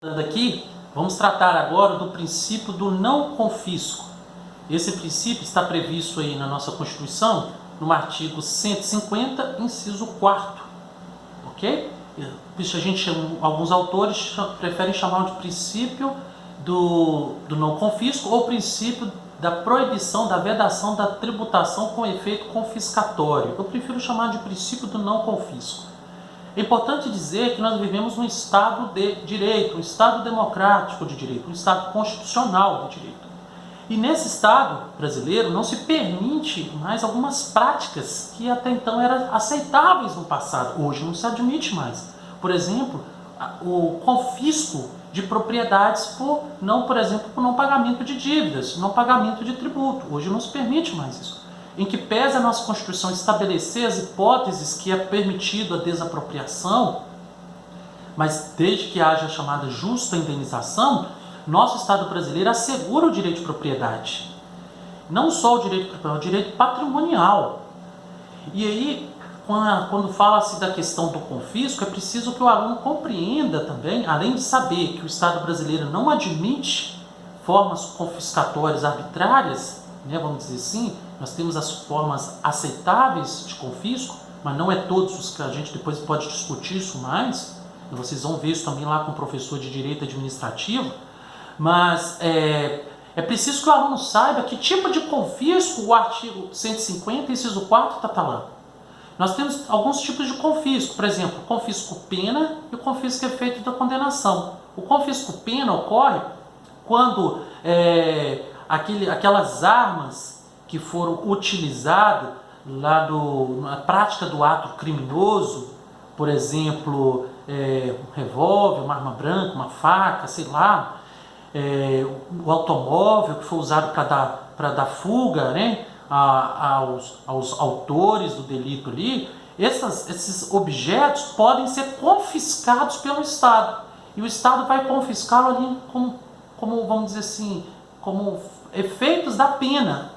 Aqui, vamos tratar agora do princípio do não confisco. Esse princípio está previsto aí na nossa Constituição, no artigo 150, inciso 4º, ok? Isso a gente alguns autores preferem chamar de princípio do não confisco ou princípio da proibição, da vedação da tributação com efeito confiscatório. Eu prefiro chamar de princípio do não confisco. É importante dizer que nós vivemos num Estado de direito, um Estado democrático de direito, um Estado constitucional de direito. E nesse Estado brasileiro não se permite mais algumas práticas que até então eram aceitáveis no passado, hoje não se admite mais. Por exemplo, o confisco de propriedades por não pagamento de dívidas, não pagamento de tributo. Hoje não se permite mais isso. Em que pese a nossa Constituição estabelecer as hipóteses que é permitido a desapropriação, mas desde que haja a chamada justa indenização, nosso Estado brasileiro assegura o direito de propriedade. Não só o direito de propriedade, o direito patrimonial. E aí, quando fala-se da questão do confisco, é preciso que o aluno compreenda também, além de saber que o Estado brasileiro não admite formas confiscatórias arbitrárias, vamos dizer assim, nós temos as formas aceitáveis de confisco, mas não é todos os que a gente depois pode discutir isso mais. Vocês vão ver isso também lá com o professor de Direito Administrativo. Mas é preciso que o aluno saiba que tipo de confisco o artigo 150, inciso 4, está lá. Nós temos alguns tipos de confisco, por exemplo, o confisco pena e o confisco efeito da condenação. O confisco pena ocorre quando aquelas armas que foram utilizadas lá na prática do ato criminoso, por exemplo, um revólver, uma arma branca, uma faca, sei lá, o automóvel que foi usado para dar fuga, aos autores do delito ali, esses objetos podem ser confiscados pelo Estado. E o Estado vai confiscá-lo ali como, vamos dizer assim, como efeitos da pena.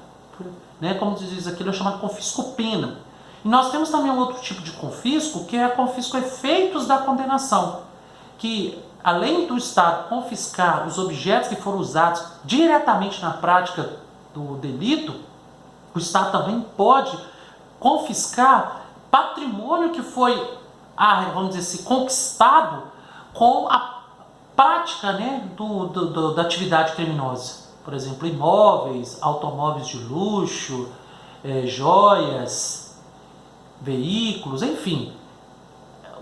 Como diz aquilo, é chamado confisco-pena. E nós temos também um outro tipo de confisco, que é confisco efeitos da condenação, que além do Estado confiscar os objetos que foram usados diretamente na prática do delito, o Estado também pode confiscar patrimônio que foi, vamos dizer assim, conquistado com a prática da atividade criminosa. Por exemplo, imóveis, automóveis de luxo, joias, veículos, enfim.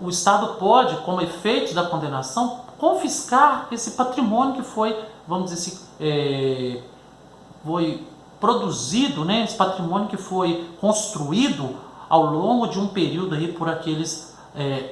O Estado pode, como efeito da condenação, confiscar esse patrimônio que foi, vamos dizer assim, foi produzido, esse patrimônio que foi construído ao longo de um período aí por aqueles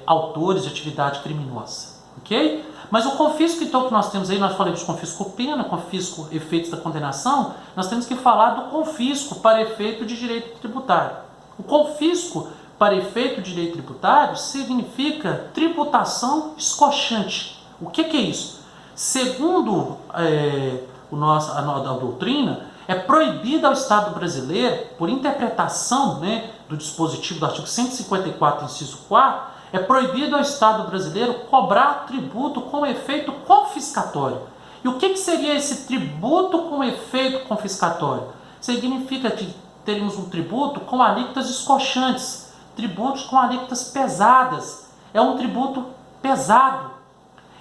autores de atividade criminosa. Ok? Mas o confisco, então, que nós temos aí, nós falamos de confisco pena, confisco efeitos da condenação, nós temos que falar do confisco para efeito de direito tributário. O confisco para efeito de direito tributário significa tributação escochante. O que é isso? Segundo a doutrina, é proibido ao Estado brasileiro, por interpretação do dispositivo do artigo 154, inciso 4, é proibido ao Estado brasileiro cobrar tributo com efeito confiscatório. E o que seria esse tributo com efeito confiscatório? Significa que teríamos um tributo com alíquotas escochantes, tributos com alíquotas pesadas. É um tributo pesado.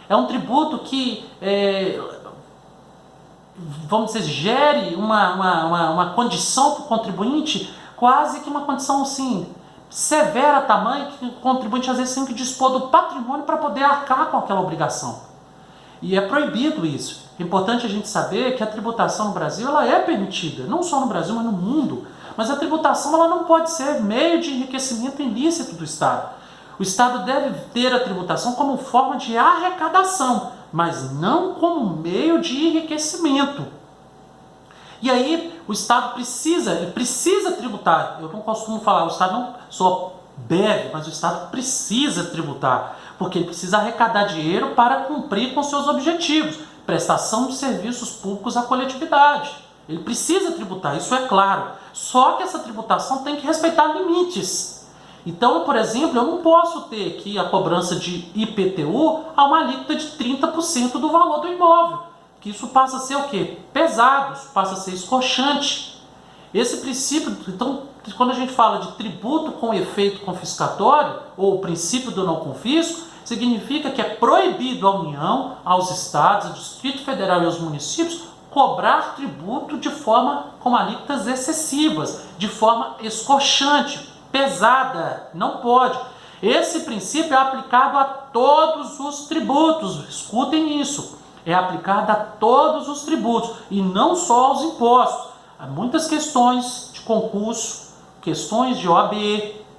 É um tributo que, vamos dizer, gere uma condição para o contribuinte, quase que uma condição assim, severa tamanho, que o contribuinte às vezes tem que dispor do patrimônio para poder arcar com aquela obrigação. E é proibido isso. É importante a gente saber que a tributação no Brasil ela é permitida, não só no Brasil, mas no mundo. Mas a tributação ela não pode ser meio de enriquecimento ilícito do Estado. O Estado deve ter a tributação como forma de arrecadação, mas não como meio de enriquecimento. E aí o Estado precisa tributar. Eu não costumo falar, o Estado não só deve, mas o Estado precisa tributar, porque ele precisa arrecadar dinheiro para cumprir com seus objetivos, prestação de serviços públicos à coletividade. Ele precisa tributar, isso é claro. Só que essa tributação tem que respeitar limites. Então, por exemplo, eu não posso ter aqui a cobrança de IPTU a uma alíquota de 30% do valor do imóvel, que isso passa a ser o quê? Pesado, isso passa a ser escochante. Esse princípio, então, quando a gente fala de tributo com efeito confiscatório, ou o princípio do não confisco, significa que é proibido à União, aos estados, ao Distrito Federal e aos municípios cobrar tributo de forma com alíquotas excessivas, de forma escochante, pesada, não pode. Esse princípio é aplicado a todos os tributos, escutem isso, é aplicado a todos os tributos e não só aos impostos. Há muitas questões de concurso, questões de OAB,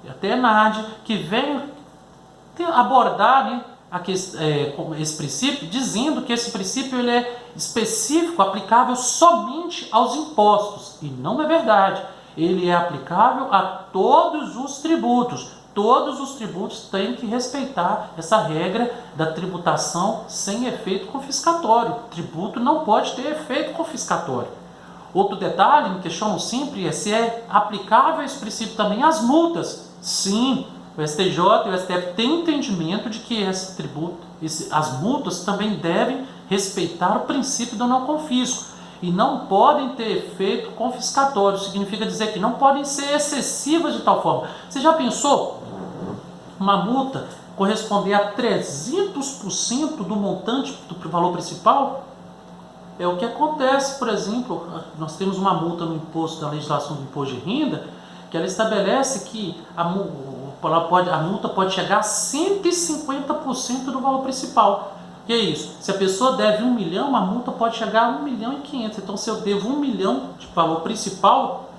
até ENAD, que vêm abordar, né, esse princípio, dizendo que esse princípio ele é específico, aplicável somente aos impostos, e não é verdade. Ele é aplicável a todos os tributos. Todos os tributos têm que respeitar essa regra da tributação sem efeito confiscatório. O tributo não pode ter efeito confiscatório. Outro detalhe, me questionam sempre, é se é aplicável esse princípio também às multas. Sim, o STJ e o STF têm entendimento de que esse tributo, as multas também devem respeitar o princípio do não confisco e não podem ter efeito confiscatório. Significa dizer que não podem ser excessivas de tal forma. Você já pensou uma multa corresponder a 300% do montante do valor principal? É o que acontece, por exemplo, nós temos uma multa no imposto, da legislação do imposto de renda, que ela estabelece que a multa pode chegar a 150% do valor principal. Que é isso? Se a pessoa deve 1 milhão, a multa pode chegar a 1 milhão e 500. Então, se eu devo 1 milhão de valor principal,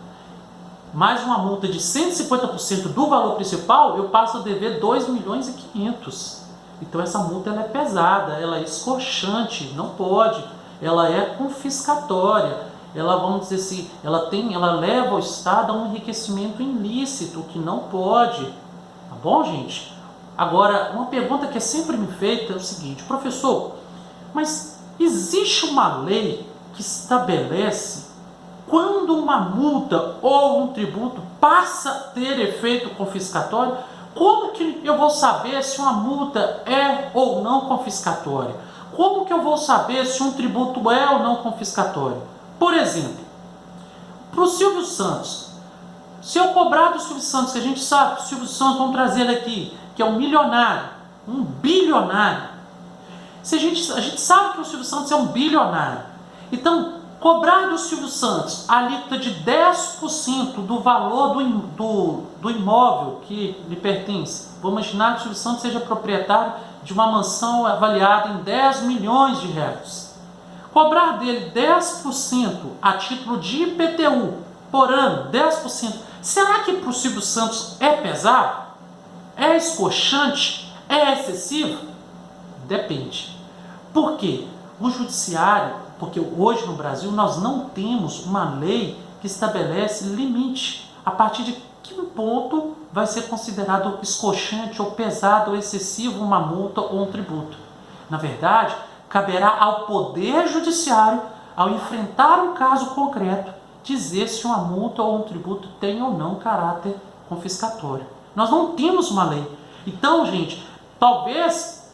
mais uma multa de 150% do valor principal, eu passo a dever 2 milhões e 500. Então, essa multa ela é pesada, ela é escochante, não pode. Ela é confiscatória. Ela, vamos dizer assim, ela leva o Estado a um enriquecimento ilícito, que não pode. Tá bom, gente? Agora, uma pergunta que é sempre me feita é o seguinte: professor, mas existe uma lei que estabelece quando uma multa ou um tributo passa a ter efeito confiscatório? Como que eu vou saber se uma multa é ou não confiscatória? Como que eu vou saber se um tributo é ou não confiscatório? Por exemplo, para o Silvio Santos, se eu cobrar do Silvio Santos, que a gente sabe que o Silvio Santos, vamos trazer ele aqui, que é um milionário, um bilionário. Se a gente sabe que o Silvio Santos é um bilionário. Então, cobrar do Silvio Santos a alíquota de 10% do valor do imóvel que lhe pertence. Vamos imaginar que o Silvio Santos seja proprietário de uma mansão avaliada em 10 milhões de reais. Cobrar dele 10% a título de IPTU por ano, 10%. Será que para o Silvio Santos é pesado? É escochante? É excessivo? Depende. Por quê? O judiciário, porque hoje no Brasil nós não temos uma lei que estabelece limite. A partir de que ponto vai ser considerado escochante ou pesado ou excessivo uma multa ou um tributo? Na verdade, caberá ao Poder Judiciário, ao enfrentar um caso concreto, dizer se uma multa ou um tributo tem ou não caráter confiscatório. Nós não temos uma lei. Então, gente, talvez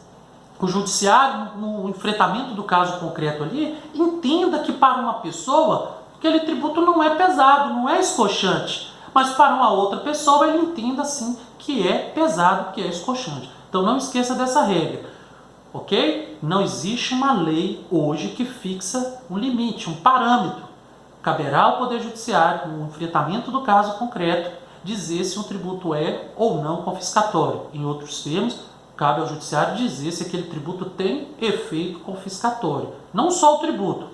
o judiciário, no enfrentamento do caso concreto ali, entenda que para uma pessoa aquele tributo não é pesado, não é escochante. Mas para uma outra pessoa ele entenda sim que é pesado, que é escochante. Então não esqueça dessa regra, ok? Não existe uma lei hoje que fixa um limite, um parâmetro. Caberá ao Poder Judiciário, no enfrentamento do caso concreto, dizer se um tributo é ou não confiscatório. Em outros termos, cabe ao Judiciário dizer se aquele tributo tem efeito confiscatório. Não só o tributo,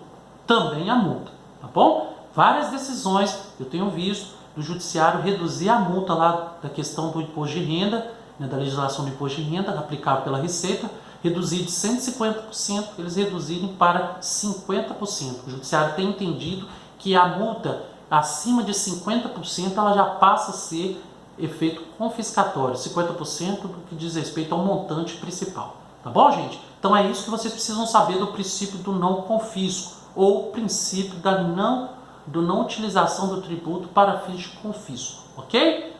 também a multa, tá bom? Várias decisões eu tenho visto do Judiciário reduzir a multa lá da questão do imposto de renda, né, da legislação do imposto de renda aplicável pela Receita, reduzir de 150%, eles reduzirem para 50%. O Judiciário tem entendido que a multa acima de 50% ela já passa a ser efeito confiscatório, 50% do que diz respeito ao montante principal. Tá bom, gente? Então é isso que vocês precisam saber do princípio do não confisco, ou princípio da não utilização do tributo para fins de confisco, ok?